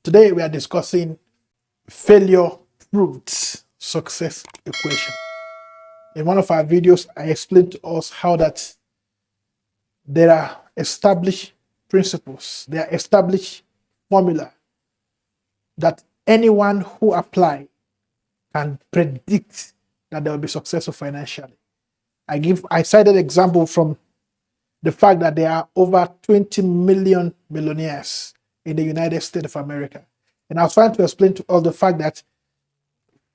Today we are discussing failure proved success equation. In one of our videos, I explained to us how that there are established principles, there are established formula that anyone who apply can predict that they will be successful financially. I cited example from the fact that there are over 20 million millionaires in the United States of America. And I was trying to explain to us the fact that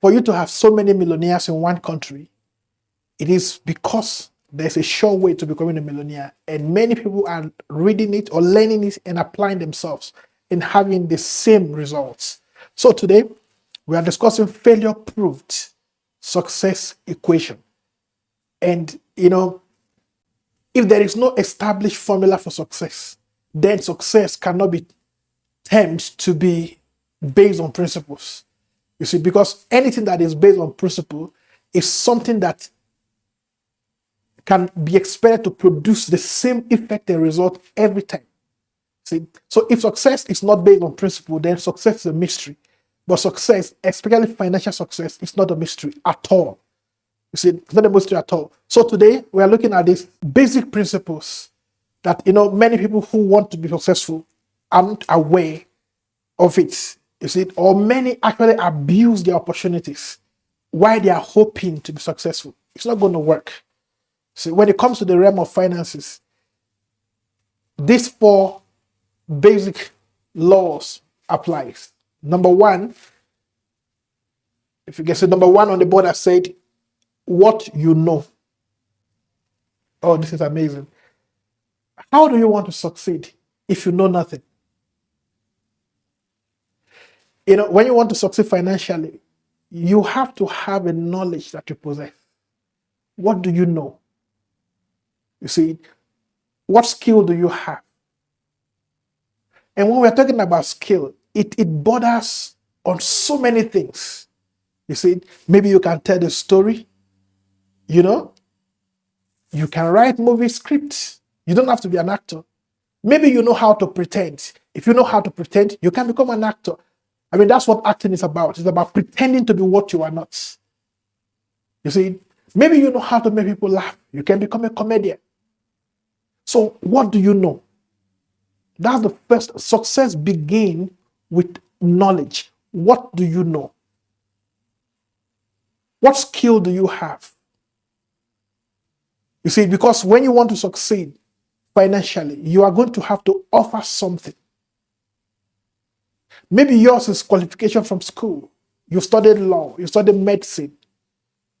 for you to have so many millionaires in one country, it is because there's a sure way to becoming a millionaire. And many people are reading it or learning it and applying themselves and having the same results. So today, we are discussing failure proved success equation. And, if there is no established formula for success, then success cannot be termed to be based on principles. You see, because anything that is based on principle is something that can be expected to produce the same effect and result every time. See, so if success is not based on principle, then success is a mystery. But success, especially financial success, is not a mystery at all. You see, it's not a mystery at all. So today we are looking at these basic principles that many people who want to be successful aren't aware of it. You see, or many actually abuse their opportunities while they are hoping to be successful. It's not going to work. See, when it comes to the realm of finances, these four basic laws applies. Number one, if you can say number one on the board, I said, what you know. Oh, this is amazing. How do you want to succeed if you know nothing? When you want to succeed financially, you have to have a knowledge that you possess. What do you know? You see, what skill do you have? And when we're talking about skill, it borders on so many things. You see, maybe you can tell the story, you can write movie scripts. You don't have to be an actor. Maybe you know how to pretend. If you know how to pretend, you can become an actor. I mean, that's what acting is about. It's about pretending to be what you are not. You see, maybe you know how to make people laugh. You can become a comedian. So what do you know? That's the first. Success begins with knowledge. What do you know? What skill do you have? You see, because when you want to succeed financially, you are going to have to offer something. Maybe yours is qualification from school. You studied law, you studied medicine,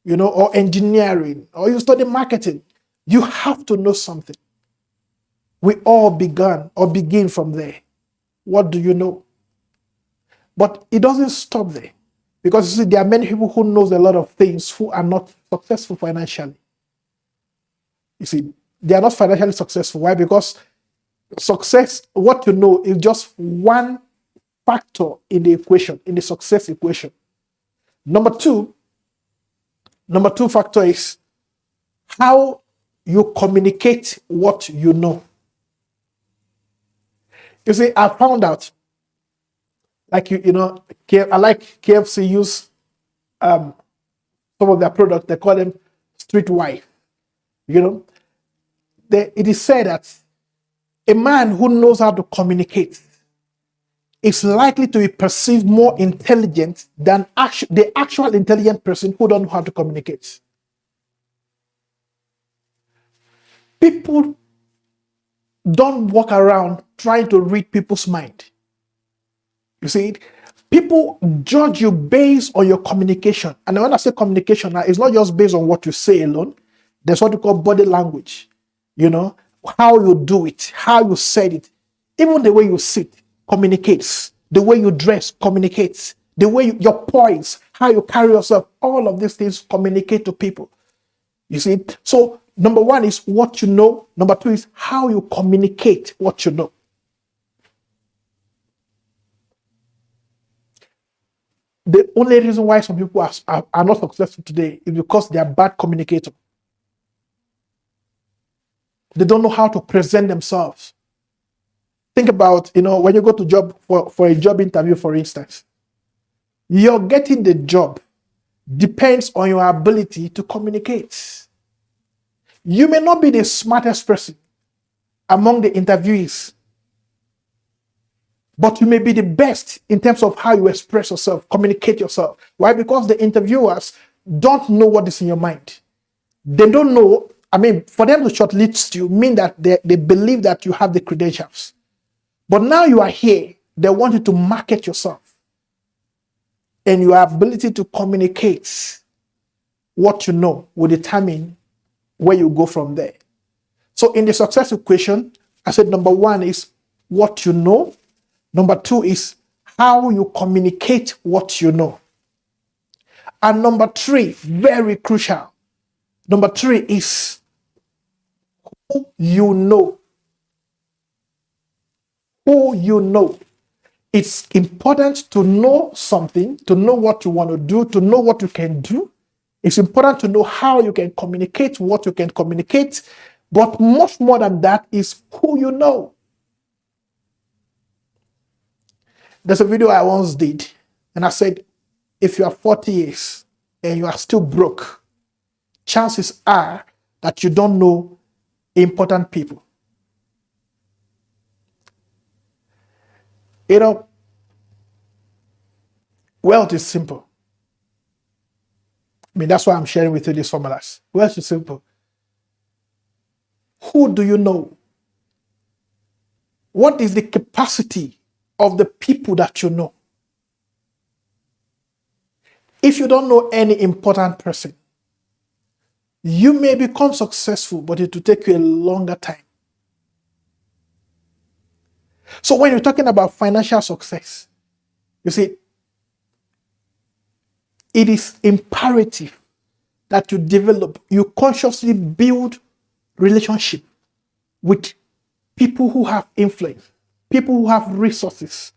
or engineering, or you studied marketing. You have to know something. We all begin from there. What do you know? But it doesn't stop there. Because you see, there are many people who knows a lot of things who are not successful financially. You see, they are not financially successful. Why? Because success, what you know, is just one factor in the equation, in the success equation. Number two factor is how you communicate what you know. You see, I found out, like I like KFC use some of their products. They call them Streetwise. It is said that a man who knows how to communicate is likely to be perceived more intelligent than the actual intelligent person who don't know how to communicate. People don't walk around trying to read people's mind. You see, people judge you based on your communication. And when I say communication, it's not just based on what you say alone. There's what we call body language. How you do it, how you said it, even the way you sit communicates. The way you dress communicates. The way your poise, how you carry yourself, all of these things communicate to people. You see, so number one is what you know. Number two is how you communicate what you know. The only reason why some people are not successful today is because they are bad communicators. They don't know how to present themselves. Think about, when you go to job for a job interview, for instance, you're getting the job depends on your ability to communicate. You may not be the smartest person among the interviewees, but you may be the best in terms of how you express yourself, communicate yourself. Why? Because the interviewers don't know what is in your mind. They don't know. I mean, for them to shortlist you mean that they believe that you have the credentials. But now you are here, they want you to market yourself. And your ability to communicate what you know will determine where you go from there. So in the success equation, I said number one is what you know. Number two is how you communicate what you know. And number three, very crucial, number three is who you know. Who you know. It's important to know something, to know what you want to do, to know what you can do. It's important to know how you can communicate what you can communicate. But much more than that is who you know. There's a video I once did, and I said, if you are 40 years and you are still broke, chances are that you don't know important people. Wealth is simple. I mean, that's why I'm sharing with you these formulas. Wealth is simple. Who do you know? What is the capacity of the people that you know? If you don't know any important person, you may become successful, but it will take you a longer time. So when you're talking about financial success, you see, it is imperative that you consciously build relationship with people who have influence, people who have resources,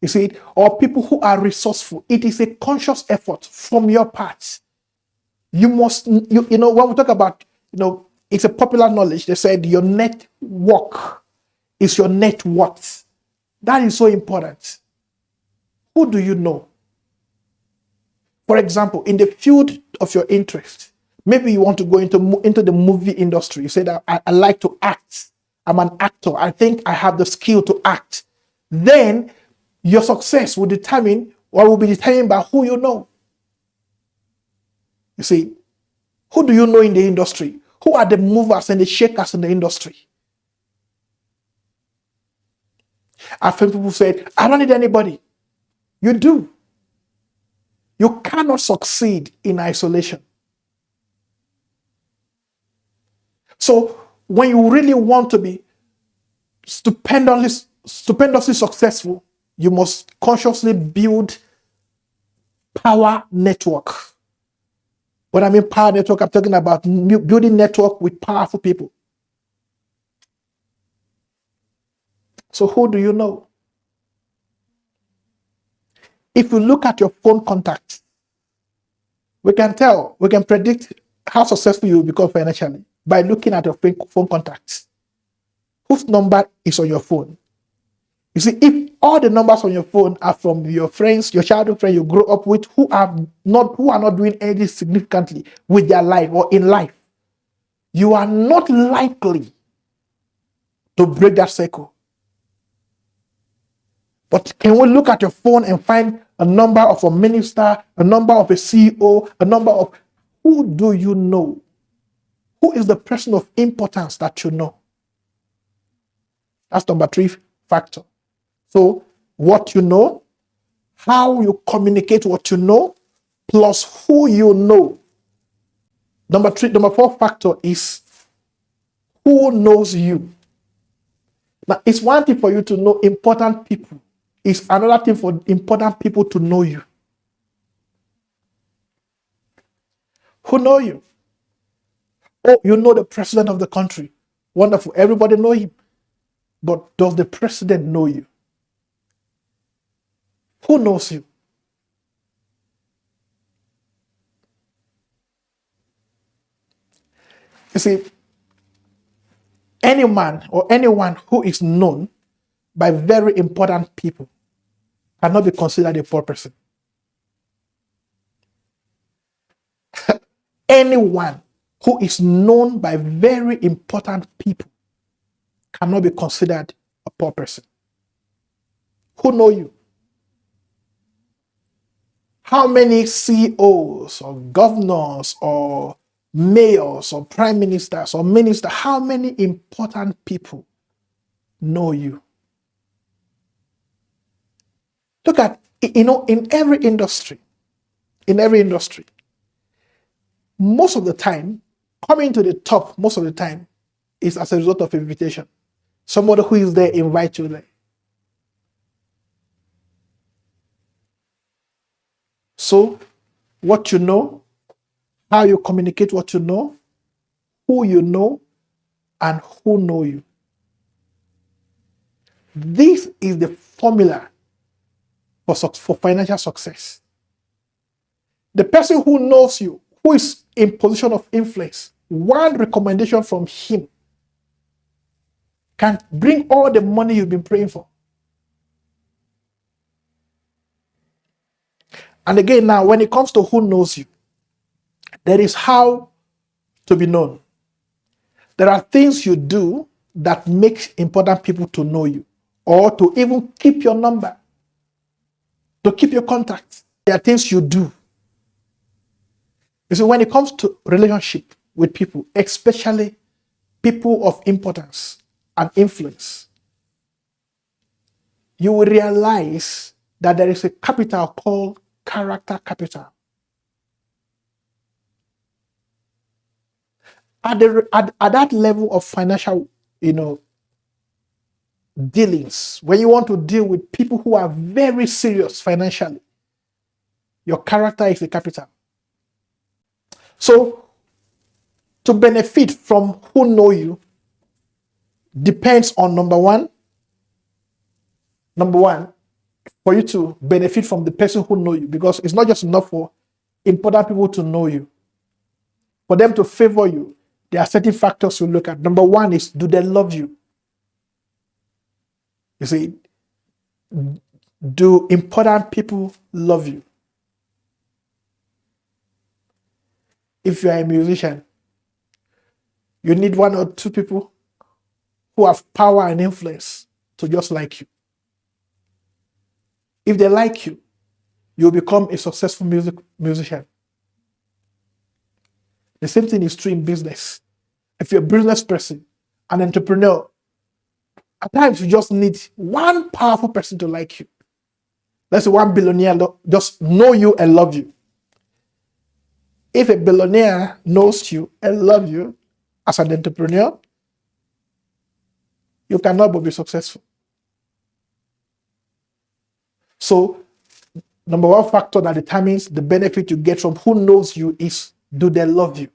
you see, or people who are resourceful. It is a conscious effort from your part. You must, when we talk about, it's a popular knowledge. They said your network is your net worth. That is so important. Who do you know? For example, in the field of your interest, maybe you want to go into the movie industry. You say that I like to act. I'm an actor. I think I have the skill to act. Then your success will be determined by who you know. You see, who do you know in the industry? Who are the movers and the shakers in the industry? I've heard people say, I don't need anybody. You do. You cannot succeed in isolation. So when you really want to be stupendously successful, you must consciously build power network. When I mean power network, I'm talking about building network with powerful people. So who do you know? If you look at your phone contacts, we can predict how successful you will become financially by looking at your phone contacts. Whose number is on your phone? You see, if all the numbers on your phone are from your friends, your childhood friends you grew up with, who are not doing anything significantly with their life or in life, you are not likely to break that circle. But can we look at your phone and find a number of a minister, a number of a CEO, a number of who do you know? Who is the person of importance that you know? That's number three factor. So what you know, how you communicate what you know, plus who you know. Number four factor is who knows you. Now, it's one thing for you to know important people. It's another thing for important people to know you. Who know you? Oh, you know the president of the country. Wonderful. Everybody know him. But does the president know you? Who knows you? You see, any man or anyone who is known by very important people cannot be considered a poor person. Anyone who is known by very important people cannot be considered a poor person. Who know you? How many CEOs or governors or mayors or prime ministers or ministers, how many important people know you? Look at, in every industry, most of the time, coming to the top most of the time is as a result of invitation. Somebody who is there invites you there. So, what you know, how you communicate what you know, and who know you. This is the formula for financial success. The person who knows you, who is in position of influence, one recommendation from him can bring all the money you've been praying for. And again, now, when it comes to who knows you, there is how to be known. There are things you do that makes important people to know you, or to even keep your number, to keep your contact. There are things you do. You see, when it comes to relationship with people, especially people of importance and influence, you will realize that there is a capital called character capital. At that level of financial, dealings, when you want to deal with people who are very serious financially, your character is the capital. So, to benefit from who know you depends on number one, for you to benefit from the person who know you, because it's not just enough for important people to know you. For them to favor you, there are certain factors you look at. Number one is, do they love you? You see, do important people love you? If you are a musician, you need one or two people who have power and influence to just like you. If they like you, you'll become a successful musician. The same thing is true in business. If you're a business person, an entrepreneur, at times you just need one powerful person to like you. Let's say one billionaire just know you and love you. If a billionaire knows you and loves you as an entrepreneur, you cannot but be successful. So, number one factor that determines the benefit you get from who knows you is, do they love you?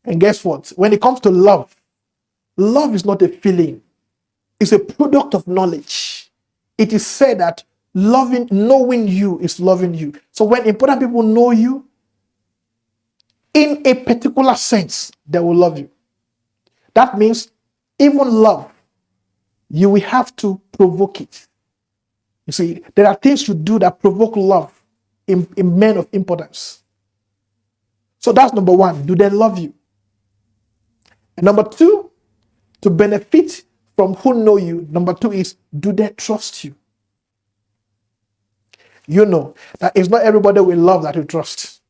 And guess what? When it comes to love, love is not a feeling. It's a product of knowledge. It is said that knowing you is loving you. So when important people know you, in a particular sense, they will love you. That means even love, you will have to provoke it. You see, there are things you do that provoke love in men of importance. So that's number one. Do they love you? And number two, to benefit from who know you, number two is, do they trust you? You know that it's not everybody we love that we trust.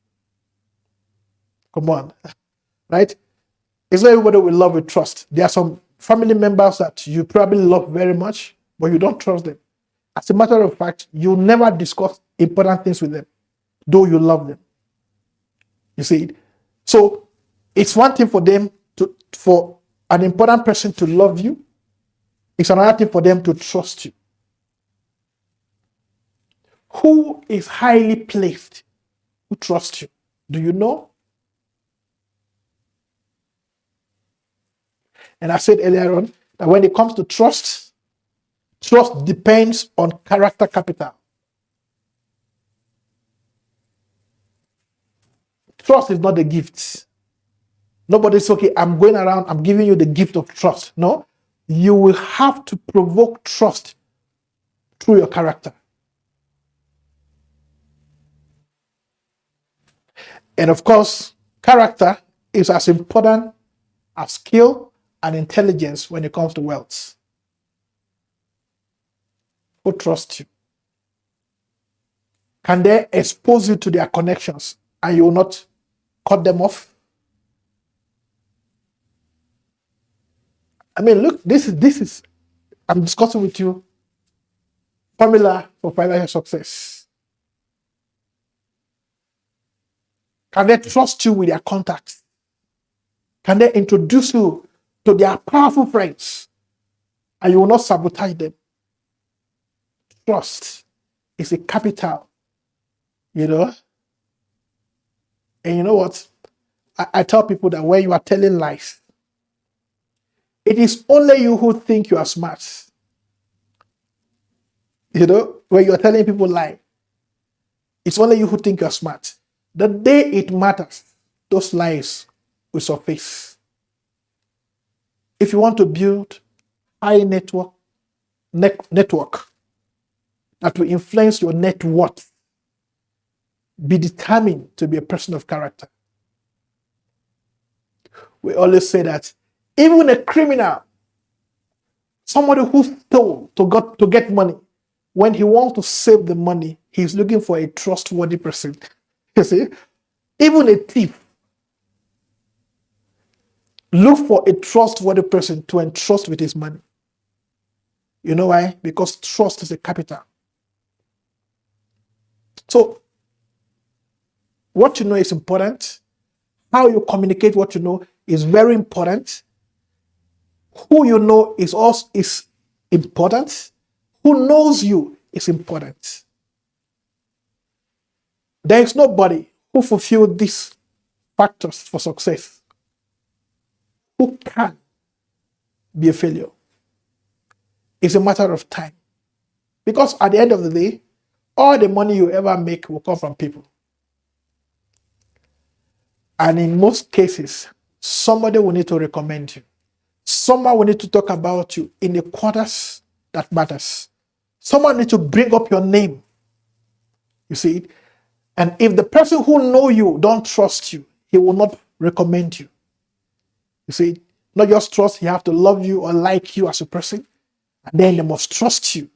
Come on, right? It's not everybody we love we trust. There are some family members that you probably love very much, but you don't trust them. As a matter of fact, you never discuss important things with them, though you love them. You see? So it's one thing for an important person to love you. It's another thing for them to trust you. Who is highly placed? Who trusts you? Do you know? And I said earlier on that when it comes to trust depends on character capital. Trust is not a gift. Nobody's okay, I'm going around, I'm giving you the gift of trust. No, you will have to provoke trust through your character. And of course, character is as important as skill and intelligence when it comes to wealth. Who trusts you? Can they expose you to their connections and you will not cut them off? I mean, look, this is I'm discussing with you formula for financial success. Can they trust you with their contacts? Can they introduce you to their powerful friends and you will not sabotage them? Trust is a capital, you know. And you know what? I tell people that when you are telling lies, it is only you who think you are smart. You know, when you are telling people lie, it's only you who think you are smart. The day it matters, those lies will surface. If you want to build high network that will influence your net worth, be determined to be a person of character. We always say that even a criminal, somebody who stole to get money, when he wants to save the money, he's looking for a trustworthy person. You see, even a thief look for a trustworthy person to entrust with his money. You know why? Because trust is a capital. So what you know is important. How you communicate what you know is very important. Who you know is also important. Who knows you is important. There is nobody who fulfills these factors for success who can be a failure. It's a matter of time. Because at the end of the day, all the money you ever make will come from people. And in most cases, somebody will need to recommend you. Someone will need to talk about you in the quarters that matters. Someone needs to bring up your name. You see? And if the person who know you don't trust you, he will not recommend you. You see? Not just trust, he have to love you or like you as a person. And then they must trust you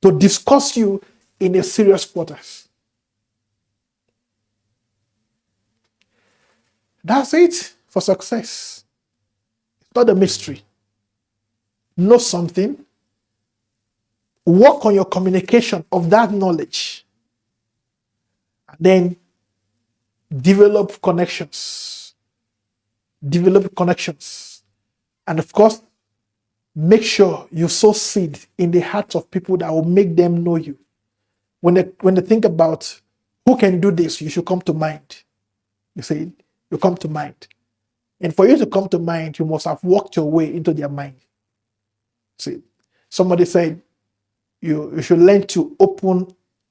to discuss you in a serious quarters. That's it for success. It's not a mystery. Know something. Work on your communication of that knowledge. And then develop connections. Develop connections. And of course, make sure you sow seed in the hearts of people that will make them know you. When they think about who can do this, you should come to mind. You see, you come to mind. And for you to come to mind, you must have walked your way into their mind. See, somebody said you should learn to open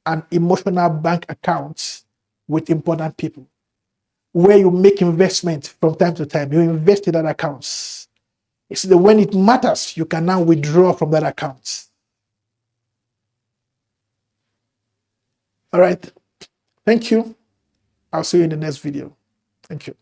an emotional bank account with important people where you make investment from time to time. You invest in that accounts. It's that when it matters, you can now withdraw from that account. All right. Thank you. I'll see you in the next video. Thank you.